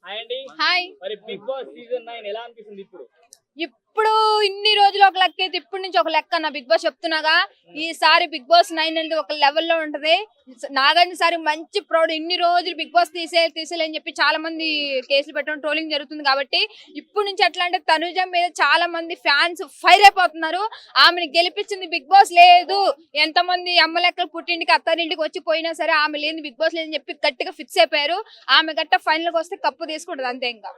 Hi. మరి big boss season 9 ఎలా అనిపిస్తుంది ఇప్పుడు? ఇప్పుడు ఇన్ని రోజులు ఒక లెక్క అయితే ఇప్పుడు నుంచి ఒక లెక్క అన్న బిగ్ బాస్ చెప్తున్నాగా. ఈసారి బిగ్ బాస్ 9 అనేది ఒక లెవెల్లో ఉంటది. నాగార్జున సారి మంచి ప్రౌడ్. ఇన్ని రోజులు బిగ్ బాస్ తీసేయాలని చెప్పి చాలా మంది కేసులు పెట్టడం ట్రోలింగ్ జరుగుతుంది కాబట్టి ఇప్పుడు నుంచి ఎట్లా అంటే తనుజ మీద చాలా మంది ఫ్యాన్స్ ఫైర్ అయిపోతున్నారు. ఆమెను గెలిపించింది బిగ్ బాస్ లేదు, ఎంతమంది అమ్మ లెక్కలు పుట్టింటికి అత్తారింటికి వచ్చి పోయినా సరే ఆమె లేని బిగ్ బాస్ లేదని చెప్పి గట్టిగా ఫిక్స్ అయిపోయారు. ఆమె గట్ట ఫైనల్ కి వస్తే కప్పు తీసుకుంటది అంతే. ఇంకా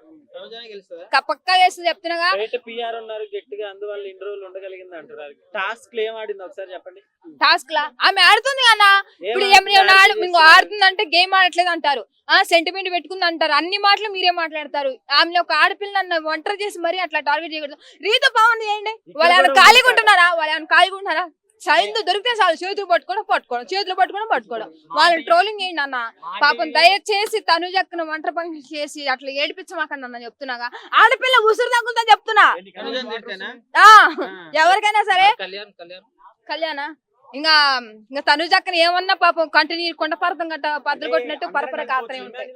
పక్కా చేస్తుంది చెప్తున్నాగా. గట్టిగా అందువల్ల ఇన్ని రోజులు ఉండగలిగింది అంటారు. టాస్క్ ఏం ఆడింది ఒకసారి చెప్పండి. టాస్క్ లా ఆమె ఆడుతుంది కన్నా. ఇప్పుడు ఆడుతుంది అంటే గేమ్ ఆడట్లేదు అంటారు, సెంటిమెంట్ పెట్టుకుంది అంటారు, అన్ని మాటలు మీరే మాట్లాడతారు. ఆమె ఒక ఆడపిల్ల నన్ను ఒంటరి చేసి మరీ అట్లా టార్గెట్ చేయకూడదు. రీతో బాగుంది చేయండి. వాళ్ళు ఏమైనా ఖాళీగా ఉంటున్నారా? సైన్ దొరికితే చాలు చేతులు పట్టుకోవడం వాళ్ళని ట్రోలింగ్ చేయండి అన్న. పాపం దయచేసి తనుజక్కను ఒంటరి పని చేసి అట్లా ఏడిపించమాకండి అన్న చెప్తున్నాగా. ఆడపిల్ల ఉసురు తగ్గుతుందని చెప్తున్నా. ఎవరికైనా సరే కళ్యాణ ఇంకా తనుజక్కని ఏమన్నా పాపం కంటిన్యూ కొండ పర్వతం గట్ట పద్దలు కొట్టినట్టు పరపర కాత్రే ఉంటాయి.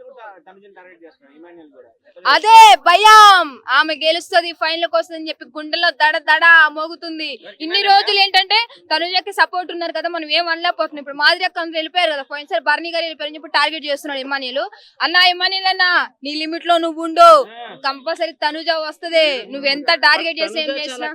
అదే భయం, ఆమె గెలుస్తుంది ఫైనల్ వస్తుందని చెప్పి గుండెలో దడ మోగుతుంది. ఇన్ని రోజులు ఏంటంటే తనుజకి సపోర్ట్ ఉన్నారు కదా, మనం ఏం అనలేకపోతున్నాం. ఇప్పుడు మాదిరి అక్క వెళ్ళిపోయారు కదా, పోయినసారి భరణి గారు వెళ్ళిపోయారని చెప్పి టార్గెట్ చేస్తున్నాడు ఇమానియలు. ఇమానియల్ అన్నా నీ లిమిట్ లో నువ్వు ఉండు, కంపల్సరీ తనుజ వస్తుంది. నువ్వు ఎంత టార్గెట్ చేసి ఏం చేసినా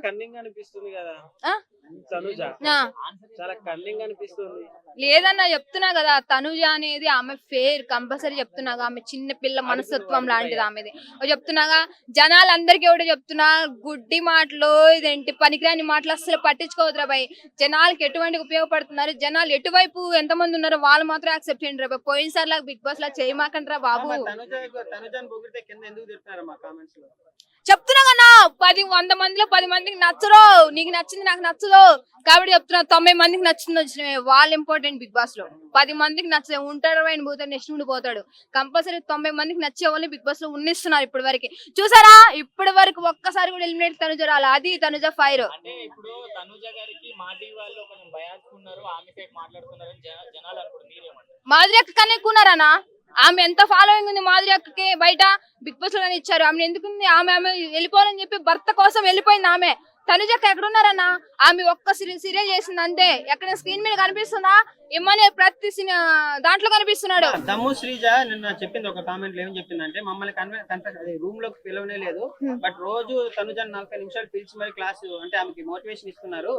లేదన్నా చెప్తున్నా కదా. తనుజ అనేది ఆమె ఫేర్ కంపల్సరీ చెప్తున్నాగా. ఆమె చిన్న పిల్ల మనస్తత్వం లాంటిది ఆమెది చెప్తున్నాగా. జనాలందరికీ ఒకటి చెప్తున్నా, గుడ్డి మాటలు ఇదేంటి పనికిరాని మాటలు అసలు పట్టించుకోవద్దురా బాయ్. జనాలకి ఎటువంటి ఉపయోగపడుతున్నారు, జనాలు ఎటువైపు ఎంతమంది ఉన్నారో వాళ్ళు మాత్రం యాక్సెప్ట్ చేయండి రా. పోయినసారి లాగా బిగ్ బాస్ లా చేయమాకండి రా బాబు. చెప్తున్నా కన్నా 100 మందిలో 10 మందికి నచ్చరు. నీకు నచ్చింది నాకు నచ్చదు కాబట్టి చెప్తున్నా. 90 మందికి నచ్చింది వాళ్ళు ఇంపార్టెంట్. బిగ్ బాస్ లో 10 మందికి నచ్చదు, ఉంటాడు ఆయన పోతాడు, నెక్స్ట్ నుండి పోతాడు. కంపల్సరీ 90 మందికి నచ్చే వాళ్ళని బిగ్ బాస్ లో ఉన్నిస్తున్నారు ఇప్పటి వరకు. చూసారా ఇప్పటి వరకు ఒక్కసారి కూడా ఎలిమినేట్ తనుజ రాలి. అది తనుజ ఫైర్. మాధురి అక్క కన్నా ఎక్కువ ఉన్నారనా. ఆమె ఎంత ఫాలోయింగ్ ఉంది మాధురి అక్కకి. బయట బిగ్ బాస్ లో ఇచ్చారు. ఆమె ఎందుకుంది, ఆమె వెళ్ళిపోవాలని చెప్పి భర్త కోసం వెళ్ళిపోయింది ఆమె. తనుజక్క ఎక్కడున్నారన్నా? ఆమె ఒక్క సీరియల్ చేసింది అంతే. ఎక్కడ స్క్రీన్ మీద కనిపిస్తుందా? ఏమని ప్రతి దాంట్లో కనిపిస్తున్నాడు. దమ్ము శ్రీజ నిన్న చెప్పింది ఒక కామెంట్ ఏం చెప్పిందంటే, మమ్మల్ని రూమ్ లోకి పిలవనే లేదు, బట్ రోజు తనుజని 40 నిమిషాలు పిలిచి మరి క్లాస్ అంటే ఆమెకి మోటివేషన్ ఇస్తున్నారు,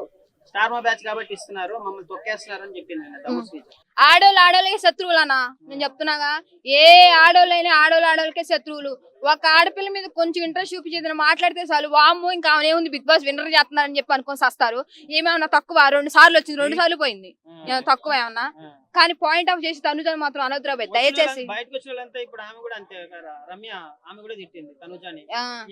స్టార్ మా బ్యాచ్ కాబట్టి ఇస్తున్నారు, మమ్మల్ని తొక్కేస్తున్నారు అని చెప్పింది. ఆడోళ్ళకి శత్రువులనా నేను చెప్తున్నాగా. ఏ ఆడోళ్ళకే శత్రువులు. ఒక ఆడపిల్ల మీద కొంచెం ఇంట్రెస్ట్ చూపించేది మాట్లాడితే చాలు, వాము ఇంకా ఏముంది బిగ్ బాస్ విన్నర్ చేస్తున్నారని చెప్పి అనుకొని వస్తారు. ఏమేమన్నా తక్కువ 2 సార్లు వచ్చింది, 2 సార్లు పోయింది, తక్కువ ఏమన్నా. కానీ పాయింట్ ఆఫ్ చేసి తనుజని మాత్రం అనొద్దురాబాయ్ దయచేసి. బయటకు వచ్చిన వాళ్ళంతా ఇప్పుడు ఆమె కూడా అంతే, రమ్య ఆమె కూడా తిట్టింది తనుజని.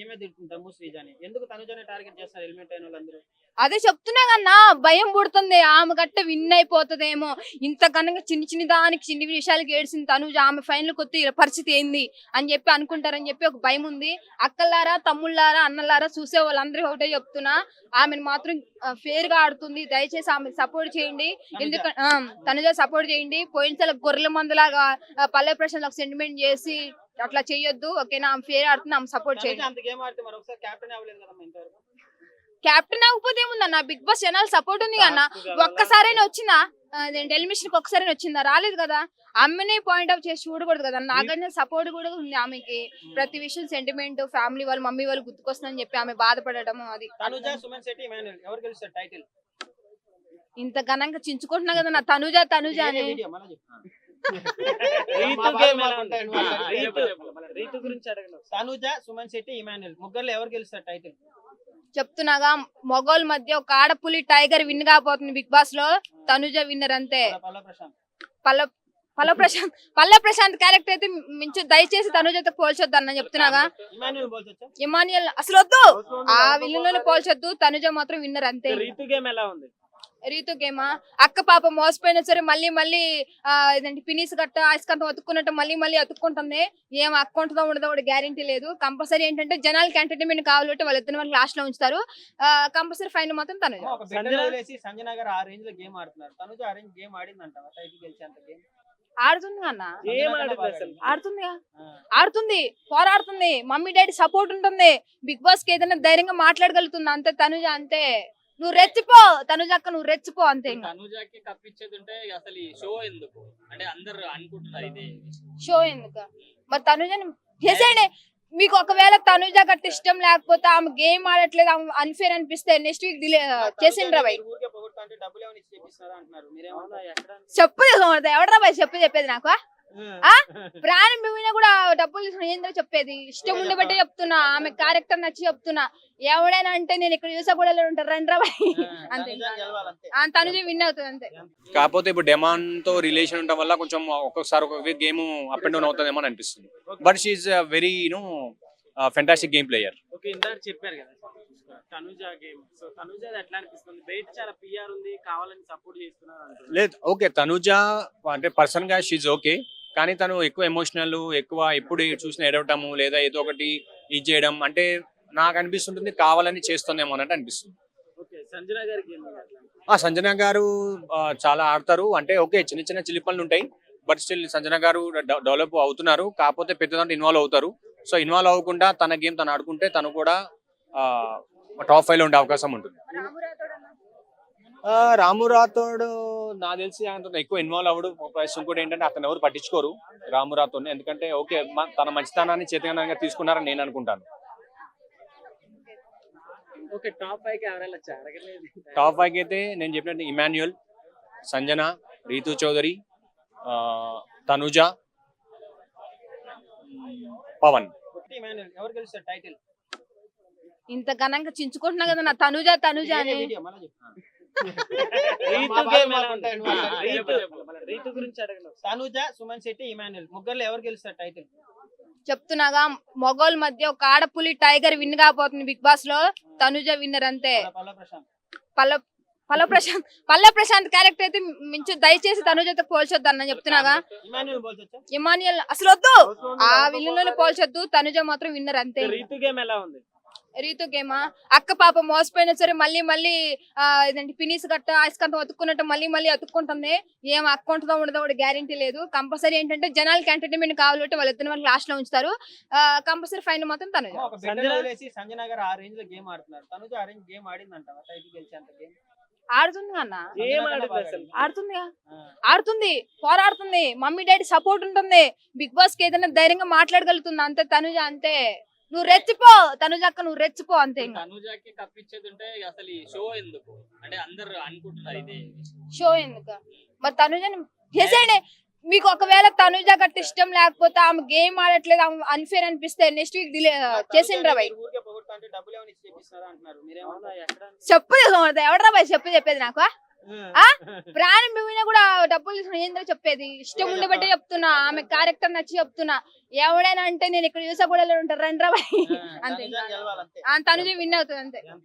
ఏమే తిట్టింది దమ్ము శ్రీజని. ఎందుకు తనుజని టార్గెట్ చేస్తారు ఎలిమినేట్ అయిన వాళ్ళందరూ? అదే చెప్తున్నా కన్నా, భయం పుడుతుంది. ఆమె గట్ట విన్ అయిపోతుందేమో. ఇంతకన్నా చిన్న దానికి చిన్న విషయాలకి ఏడ్చింది తనుజ. ఆమె ఫైనల్ కొత్త పరిస్థితి ఏంది అని చెప్పి అనుకుంటారని చెప్పి ఒక భయం ఉంది. అక్కలారా తమ్ముళ్ళారా అన్నలారా చూసే వాళ్ళందరికీ ఒకటే చెప్తున్నా, ఆమెను మాత్రం ఫేర్ గా ఆడుతుంది. దయచేసి ఆమె సపోర్ట్ చేయండి. ఎందుకంటే తనుజ సపోర్ట్ చేయండి. పోయినసారి గొర్రెల మందులాగా పల్లె ప్రశ్నలకు సెంటిమెంట్ చేసి అట్లా చెయ్యొద్దు. ఓకేనా? ఆమె ఫేర్ ఆడుతుంది, ఆమె సపోర్ట్ చేయండి. కెప్టెన్ అవ్వకపోతే ఏముందన్న, బిగ్ బాస్ జనాలు సపోర్ట్ ఉంది కన్నా. ఒక్కసారైనా వచ్చిందా ఎలిమినేషన్? ఒక్కసారైనా వచ్చిందా? రాలేదు కదా. ఆమెనే పాయింట్ ఆఫ్ చేసి చూడకూడదు కదా. నాగార్జున సపోర్ట్ కూడా ఉంది ఆమెకి. ప్రతి విషయం సెంటిమెంట్, ఫ్యామిలీ వాళ్ళు మమ్మీ వాళ్ళు గుర్తుకొస్తుందని చెప్పి ఆమె బాధపడటం. అది ఇంత ఘనంగా చించుకుంటున్నా కదా నా తనుజ అని. చెప్తున్నాగా, మొగోళ్ళ మధ్య ఒక ఆడపులి టైగర్ విన్ కాబోతుంది బిగ్ బాస్ లో. తనుజ విన్నర్ అంతే. పల్లె ప్రశాంత్ క్యారెక్టర్ అయితే మించు. దయచేసి తనుజతో పోల్చొద్దు అన్న చెప్తున్నాగా. ఇమానియల్ అసలు వద్దు, ఆ విల్లులోనే పోల్చొద్దు. తనుజ మాత్రం విన్నర్ అంతే. రీతు గేమా అక్క పాప మోసపోయినా సరే మళ్ళీ ఇదంటే పినీస్ గట్ట ఐస్కంతం అతుక్కున్నట్టు మళ్ళీ అతుక్కుంటుంది. ఏం అక్కుంటుందో ఉండదో కూడా గ్యారంటీ లేదు. కంపల్సరీ ఏంటంటే జనాలకి ఎంటర్టైన్మెంట్ కావాలంటే వాళ్ళిద్దరు వాళ్ళకి లాస్ట్ లో ఉంచుతారు. కంపల్సరీ ఫైనల్ మాత్రం తను. ఆడుతుంది అన్న, ఏం ఆడింది అసలు? ఆడుతుందిగా, ఆడుతుంది, పోరాడుతుంది, మమ్మీ డాడీ సపోర్ట్ ఉంటుంది, బిగ్ బాస్ కి ఏదైనా ధైర్యంగా మాట్లాడగలుగుతుంది, అంతే తనుజ, అంతే. నువ్వు రెచ్చిపో తనుజ అక్క, నువ్వు రెచ్చిపో అంతే. ఇంకా తనుజాకి కప్పిచ్చేది ఉంటే అసలు ఈ షో ఎందుకు అంటే అందరు అనుకుంటున్నారు ఇది షో ఎందుకు? మరి తనుజని చేసేయండి. మీకు ఒకవేళ తనుజ గట్ట ఇష్టం లేకపోతే, ఆమె గేమ్ ఆడట్లేదు, ఆమె అన్ఫేర్ అనిపిస్తే నెక్స్ట్ వీక్ డిలే చేసిండ్రా బాయ్. ఊరికే పొగొడతా అంటే డబ్బులు ఏమైనా ఇచ్చి చేపిస్తారా అంటున్నారు, మీరేమన్నా ఎక్కడ? చెప్పు ఎవడరా బాయ్ చెప్పేది నాకు? ప్రాణం పోయినా కూడా డబ్బులు తీసుకుని ఏందో చెప్పేది? ఇష్టం ఉండి బట్టి చెప్తున్నా, ఆమె క్యారెక్టర్ నచ్చి చెప్తున్నా. ఎవడైనా అంటే నేను ఇక్కడ చూసా కూడా ఉంటారు రండ్రా బాయ్ అంతే. తనుజ విన్ అవుతుంది అంతే. కాకపోతే ఇప్పుడు డెమాన్ తో రిలేషన్ ఉండడం వల్ల కొంచెం ఒక్కొక్కసారి ఒక గేమ్ అప్ అండ్ డౌన్ అవుతుందేమో అని అనిపిస్తుంది. But she very fantastic game player. Okay, ఇందాక చెప్పారు కదా తనుజ గేమ్. సో తనుజ ఎట్లా అనిపిస్తుంది? బయట చాలా పిఆర్ ఉంది, కావాలని సపోర్ట్ చేస్తున్నారు అంటున్నారు. లేదు, ఓకే, తనుజ అంటే పర్సన్ గా షీఈ్ ఓకే, కానీ తను ఎక్కువ ఎమోషనల్, ఎక్కువ ఎప్పుడు చూసిన ఏడవటము లేదా ఏదో ఒకటి ఇది చేయడం అంటే నాకు అనిపిస్తుంటుంది కావాలని చేస్తుందేమో అన్నట్టు అనిపిస్తుంది. ఓకే, సంజన గారి గేమ్ సంజన గారు చాలా ఆడతారు, అంటే ఓకే చిన్న చిన్న చిలి పనులు ఉంటాయి, బట్ స్టిల్ సంజన గారు డెవలప్ అవుతున్నారు. కాకపోతే పెద్ద దాంట్లో ఇన్వాల్వ్ అవుతారు. సో ఇన్వాల్వ్ అవ్వకుండా తన గేమ్ తను ఆడుకుంటే తను కూడా టాప్ 5 లో ఉండే అవకాశం ఉంటుంది. రాము రాథోడ్ నాకు తెలిసి ఆయన ఎక్కువ ఇన్వాల్వ్ అవ్వడు. ప్లస్ ఇంకోటి ఏంటంటే అతను ఎవరు పట్టించుకోరు రాము రాథోడ్, ఎందుకంటే ఓకే తన మంచితనాన్ని చేతనంగా తీసుకున్నారని నేను అనుకుంటాను. ఓకే, టాప్ 5 కి ఎవరైనా అడగలేదు. టాప్ 5 అయితే నేను చెప్పినట్టు ఇమాన్యుయల్, సంజన, రీతు చౌదరి, తనుజ, పవన్. ఎవరు గెలుస్తారు టైటిల్? ఇంత ఘనంగా చించుకుంటున్నా కదా నా తనుజ అని. రీతు గేమ్ ఎలా ఉంటుంది? రీతు గురించి అడగను. తనుజ, సుమన్ శెట్టి, ఇమాన్యుల్ ముగ్గురులో ఎవరు గెలుస్తారు టైటిల్? చెప్తున్నాగా, మొగోళ్ళ మధ్య ఒక ఆడపులి టైగర్ విన్ కాబోతుంది బిగ్ బాస్ లో. తనుజ విన్నర్ అంతే. పల్ల ప్రశాంత్ క్యారెక్టర్ అయితే మించు, దయచేసి తనుజతో పోల్చొద్దు అన్న చెప్తున్నాగా. ఇమాన్యుయల్ అసలు వద్దు, ఆ విల్లులోనే పోల్చొద్దు. తనుజ మాత్రం విన్నర్ అంతే. రీతు గేమ్ ఎలా ఉంది? రీతు గేమా, అక్క పాప మోసపోయినా సరే మళ్ళీ ఇదంటే పినీస్ గట్ట ఐస్కంతం అతుక్కున్నట్టు మళ్ళీ అతుక్కుంటుంది. ఏం అక్క ఉంటుందో ఉండదో కూడా గ్యారంటీ లేదు. కంపల్సరీ ఏంటంటే జనాలకి ఎంటర్టైన్మెంట్ కావాలంటే వాళ్ళు ఎత్తున వాళ్ళకి లాస్ట్ లో ఉంచుతారు. కంపల్సరీ ఫైన్ మాత్రం తను. సంజన గారు ఆ రేంజ్ లో గేమ్ ఆడుతున్నారు, తనుజ ఆ రేంజ్ గేమ్ ఆడిందంట టైటిల్ గెలిచేంత గేమ్ ఆడుతుంది అన్న, ఏం ఆడింది అసలు? ఆడుతుందిగా, ఆడుతుంది, పోరాడుతుంది, మమ్మీ డాడీ సపోర్ట్ ఉంటుంది, బిగ్ బాస్ కి ఏదైనా ధైర్యంగా మాట్లాడగలుగుతుంది, అంతే తనుజ, అంతే. నువ్వు రెచ్చిపో తనుజ అక్క, నువ్వు రెచ్చిపో అంతే. ఇంకా తనుజాకి కప్పిచ్చేది ఉంటే అసలు ఈ షో ఎందుకు అంటే అందరు అనుకుంటున్నారు ఇది షో ఎందుకు? మరి తనుజని చేసేయండి. మీకు ఒకవేళ తనుజ గట్ట ఇష్టం లేకపోతే, ఆమె గేమ్ ఆడట్లేదు, ఆమె అన్ఫేర్ అనిపిస్తే నెక్స్ట్ వీక్ డిలే చేసిండ్రా బాయ్. ఊరికే పొగొడతా అంటే డబ్బులు ఏమైనా ఇచ్చి చేపిస్తారా అంటున్నారు, మీరేమన్నా ఎక్కడ? చెప్పు ఎవడరా బాయ్ చెప్పేది నాకు? ప్రాణం పోయినా కూడా డబ్బులు తీసుకుని ఏందో చెప్పేది? ఇష్టం ఉండి బట్టి చెప్తున్నా, ఆమె క్యారెక్టర్ నచ్చి చెప్తున్నా. ఎవడైనా అంటే నేను ఇక్కడ చూసా కూడా ఉంటారు రండ్రా బాయ్ అంతే. తనుజ విన్ అవుతుంది అంతే.